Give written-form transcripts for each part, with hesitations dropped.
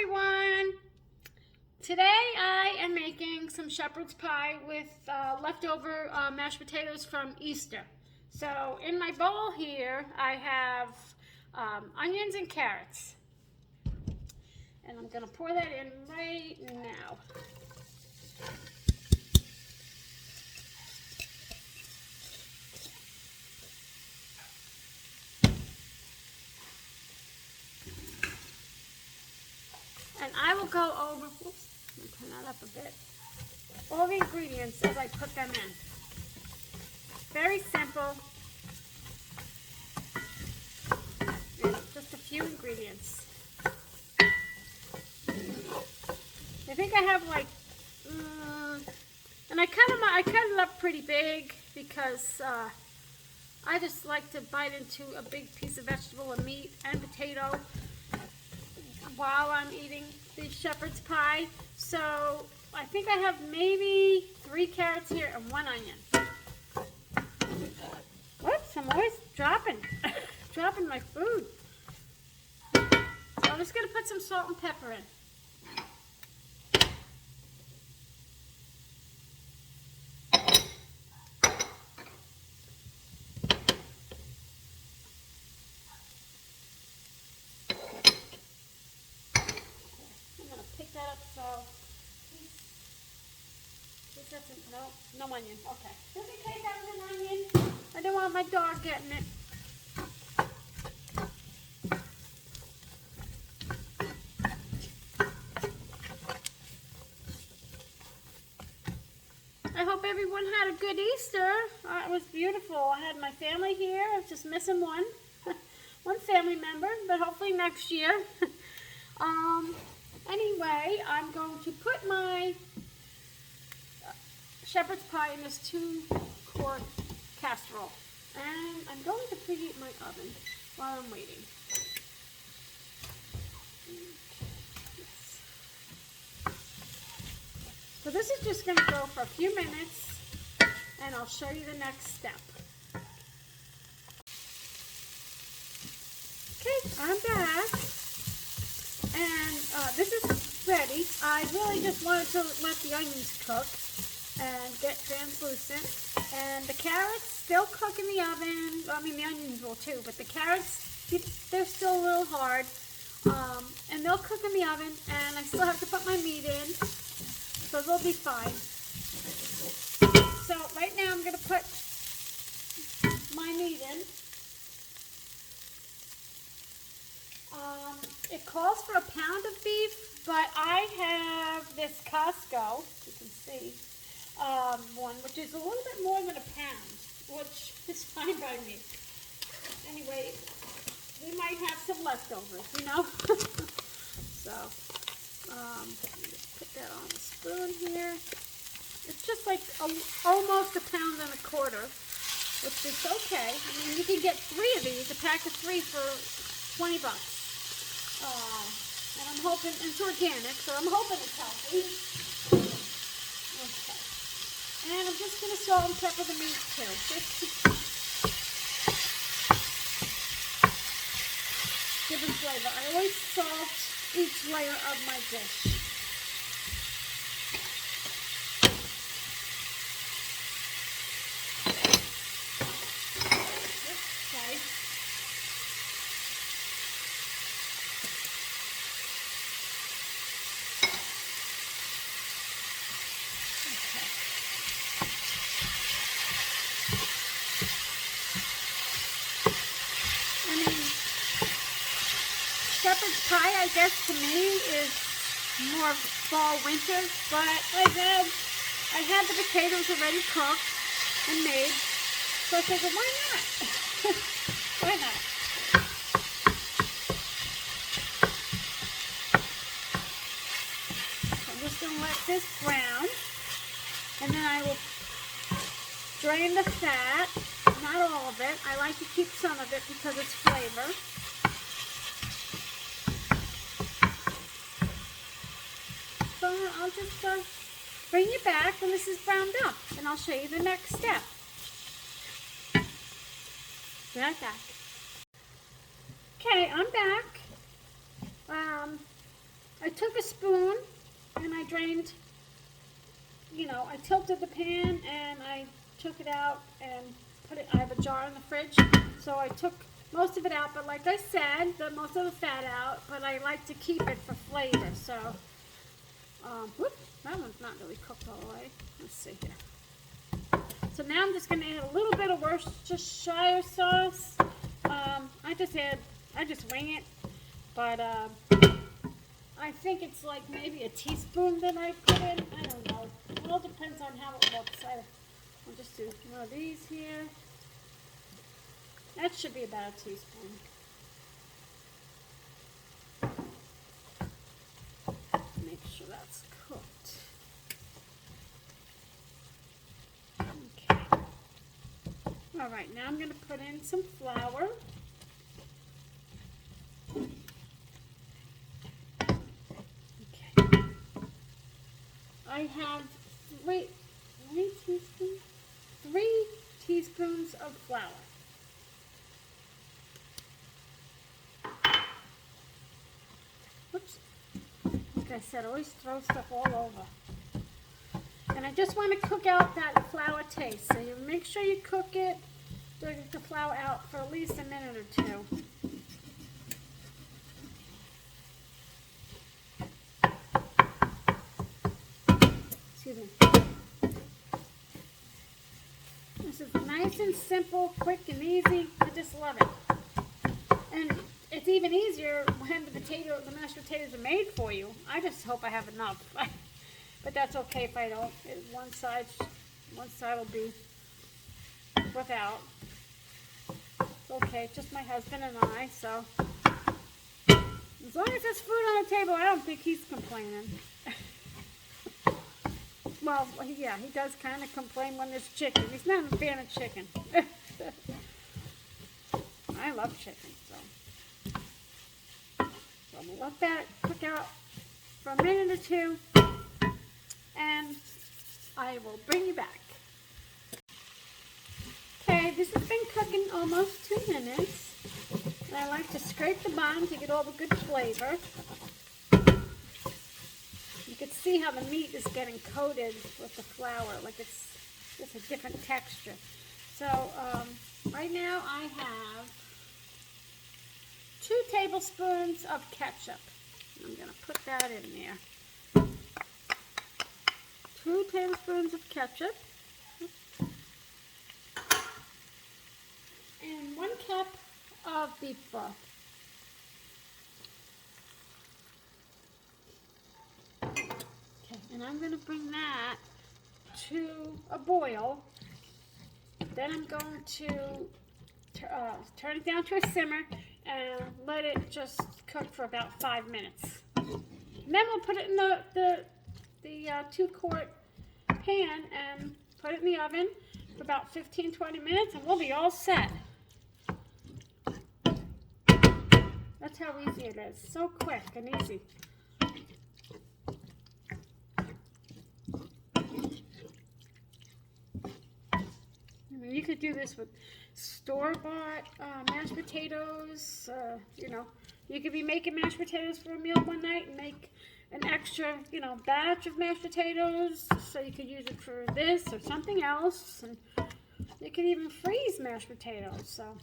everyone. Today I am making some shepherd's pie with leftover mashed potatoes from Easter. So in my bowl here I have onions and carrots. And I'm going to pour that in right now. And I will go over, oops, let me turn that up a bit, all the ingredients as I put them in. Very simple. And just a few ingredients. I think I have like, and I cut it up pretty big because I just like to bite into a big piece of vegetable and meat and potato while I'm eating the shepherd's pie. So I think I have maybe 3 carrots here and 1 onion. Whoops, I'm always dropping my food. So I'm just going to put some salt and pepper in. Pick that up so no onion. Okay. Just in case that was an onion. I don't want my dog getting it. I hope everyone had a good Easter. It was beautiful. I had my family here. I was just missing one. One family member, but hopefully next year. Anyway, I'm going to put my shepherd's pie in this 2-quart casserole. And I'm going to preheat my oven while I'm waiting. So this is just going to go for a few minutes, and I'll show you the next step. Okay, I'm back. And this is ready. I really just wanted to let the onions cook and get translucent. And the carrots still cook in the oven. I mean, the onions will too, but the carrots, they're still a little hard. And they'll cook in the oven, and I still have to put my meat in, so they'll be fine. So right now I'm going to put my meat in. It calls for a pound of beef, but I have this Costco, you can see, one, which is a little bit more than a pound, which is fine by me. Anyway, we might have some leftovers, you know? So, put that on the spoon here. It's just like almost a pound and a quarter, which is okay. I mean, you can get 3 of these, a pack of 3 for $20. And I'm hoping it's organic, so I'm hoping it's healthy. Okay. And I'm just going to salt and pepper the meat too. Just to give it flavor. I always salt each layer of my dish. Okay. Shepherd's pie, I guess, to me is more fall, winter, but like I said, I had the potatoes already cooked and made, so I figured, why not? Why not? So I'm just going to let this brown, and then I will drain the fat, not all of it. I like to keep some of it because it's flavor. So I'll just bring you back when this is browned up, and I'll show you the next step. Be right back. Okay, I'm back. I took a spoon and I drained, I tilted the pan and I took it out and put it, I have a jar in the fridge, so I took most of it out, but like I said, most of the fat out, but I like to keep it for flavor, so, whoop, that one's not really cooked all the way. Let's see here. So now I'm just going to add a little bit of Worcestershire sauce. I just wing it, but I think it's like maybe a teaspoon that I put in. I don't know. It all depends on how it looks. I'll just do one of these here. That should be about a teaspoon. Make sure that's cooked. Okay. All right, now I'm going to put in some flour. Okay. I have three teaspoons of flour. Whoops. Like I said, I always throw stuff all over. And I just want to cook out that flour taste. So you make sure you cook it, the flour out for at least a minute or two. Excuse me. This is nice and simple, quick and easy. I just love it. And it's even easier when the mashed potatoes are made for you. I just hope I have enough. But that's okay if I don't. One side will be without. It's okay, it's just my husband and I, so as long as there's food on the table, I don't think he's complaining. Well, yeah, he does kind of complain when there's chicken. He's not a fan of chicken. I love chicken, so I'm going to let that cook out for a minute or two, and I will bring you back. Okay, this has been cooking almost 2 minutes, and I like to scrape the bottom to get all the good flavor. You can see how the meat is getting coated with the flour, like it's just a different texture. So right now I have 2 tablespoons of ketchup. I'm going to put that in there. 2 tablespoons of ketchup. And 1 cup of beef broth. Okay, and I'm going to bring that to a boil. Then I'm going to turn it down to a simmer and let it just cook for about 5 minutes. And then we'll put it in the 2-quart pan and put it in the oven for about 15-20 minutes, and we'll be all set. That's how easy it is. So quick and easy. You could do this with store-bought mashed potatoes. You could be making mashed potatoes for a meal one night and make an extra, batch of mashed potatoes, so you could use it for this or something else. And you can even freeze mashed potatoes. So,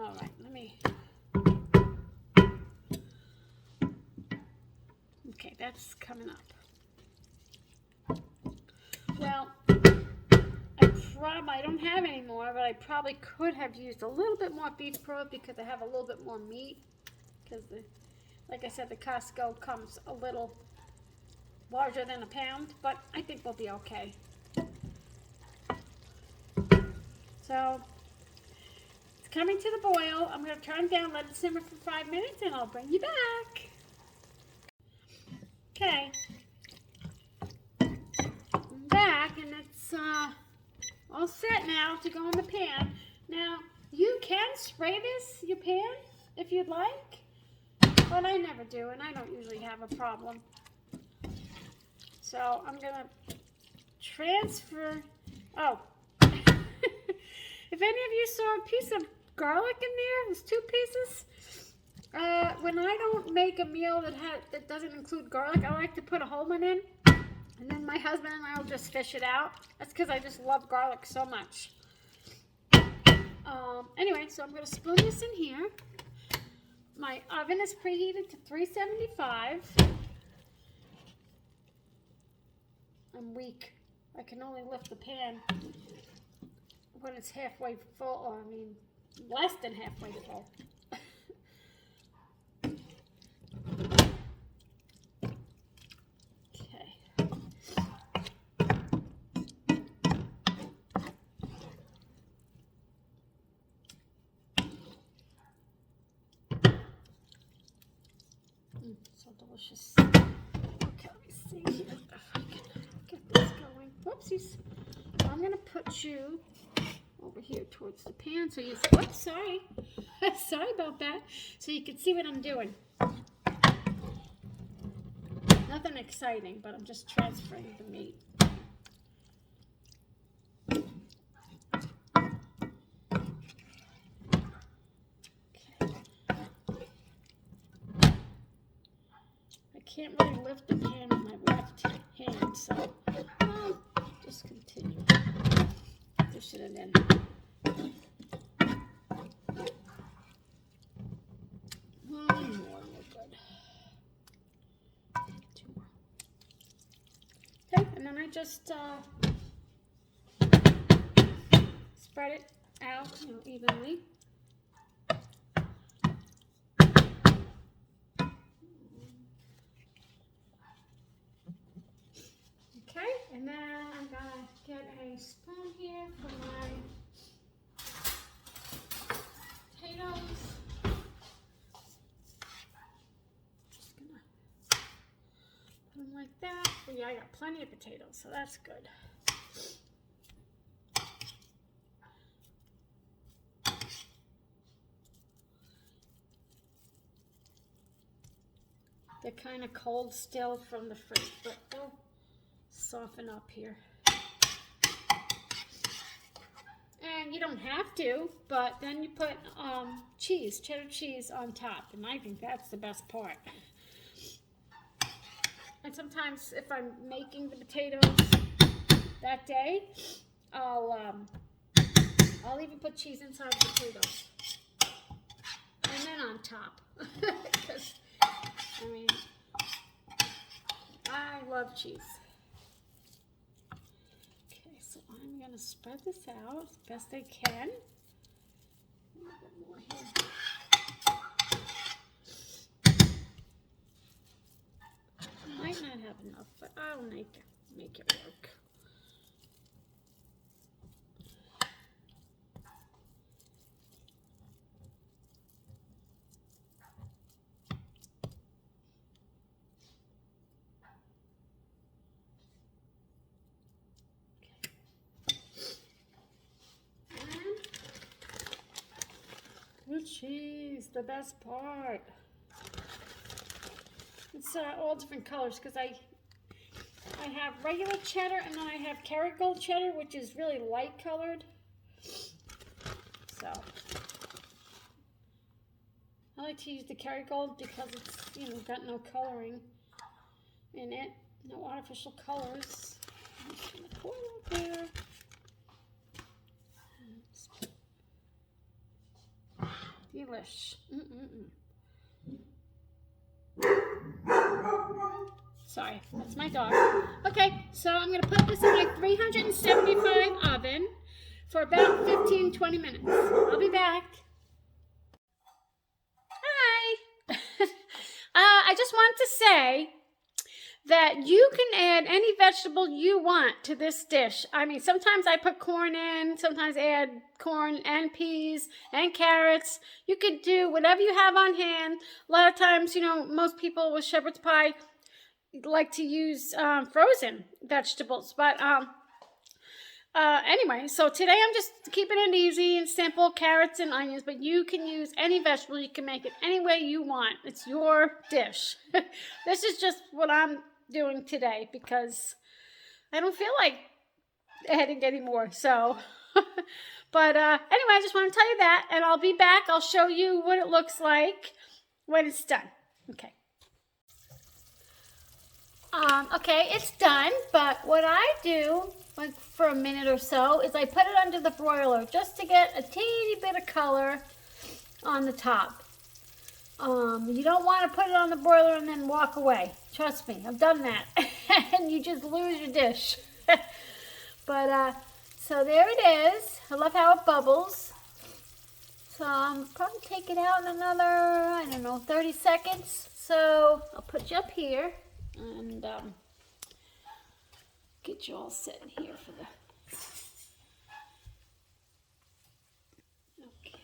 all right, let me. Okay, that's coming up. Well, I don't have any more, but I probably could have used a little bit more beef broth because I have a little bit more meat. Because, like I said, the Costco comes a little larger than a pound, but I think we'll be okay. So, it's coming to the boil. I'm going to turn it down, let it simmer for 5 minutes, and I'll bring you back. Okay. I'm back, and it's all set now to go in the pan. Now, you can spray your pan if you'd like, but I never do, and I don't usually have a problem. So I'm going to transfer, if any of you saw a piece of garlic in there. There's 2 pieces. When I don't make a meal that doesn't include garlic, I like to put a whole one in. And then my husband and I will just fish it out. That's because I just love garlic so much. Anyway, so I'm going to spoon this in here. My oven is preheated to 375. I'm weak. I can only lift the pan when it's halfway full, or I mean, less than halfway full. So delicious. Okay, let me see here if I can get this going. Whoopsies. I'm going to put you over here towards the pan so you, whoops, sorry. Sorry about that. So you can see what I'm doing. Nothing exciting, but I'm just transferring the meat. Can't really lift the pan with my left hand, so I'll just continue pushing it in. One more, we're good. 2 more. Okay, and then I just spread it out, evenly. And then I'm gonna get a spoon here for my potatoes. Just gonna put them like that. Oh yeah, I got plenty of potatoes, so that's good. They're kind of cold still from the fridge, but they'll soften up here. And you don't have to, but then you put cheese, cheddar cheese on top, and I think that's the best part. And sometimes if I'm making the potatoes that day, I'll even put cheese inside the potatoes. And then on top. Because, I mean, I love cheese. So I'm going to spread this out as best I can. A little bit more here. I might not have enough, but I'll make it work. Blue cheese, the best part. It's all different colors because I have regular cheddar and then I have Kerrygold cheddar, which is really light colored. So I like to use the Kerrygold because it's got no coloring in it, no artificial colors. I'm just gonna pour it out there. Delish. Sorry, that's my dog. Okay, so I'm going to put this in my 375 oven for about 15-20 minutes. I'll be back. Hi! I just want to say that you can add any vegetable you want to this dish. I mean, sometimes I put corn in, sometimes I add corn and peas and carrots. You could do whatever you have on hand. A lot of times, most people with shepherd's pie like to use frozen vegetables. But anyway, so today I'm just keeping it easy and simple, carrots and onions, but you can use any vegetable. You can make it any way you want. It's your dish. This is just what I'm doing today because I don't feel like adding any more. So But anyway, I just want to tell you that, and I'll be back. I'll show you what it looks like when it's done. Okay. Okay, it's done, but what I do, like for a minute or so, is I put it under the broiler just to get a teeny bit of color on the top. You don't want to put it on the broiler and then walk away. Trust me, I've done that. And you just lose your dish. But, so there it is. I love how it bubbles. So I'll probably take it out in another, I don't know, 30 seconds. So I'll put you up here and get you all set in here for the... Okay.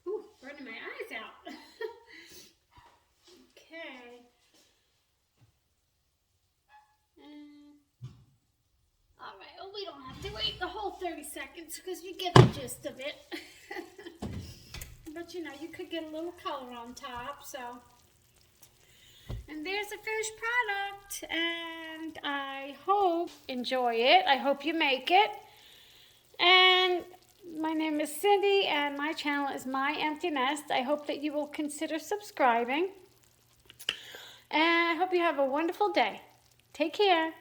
Ooh, burning my eyes out. Okay. All right, well, we don't have to wait the whole 30 seconds because you get the gist of it. But, you know, you could get a little color on top, so. And there's the finished product, and I hope you enjoy it. I hope you make it. And my name is Cindy, and my channel is My Empty Nest. I hope that you will consider subscribing. And I hope you have a wonderful day. Take care.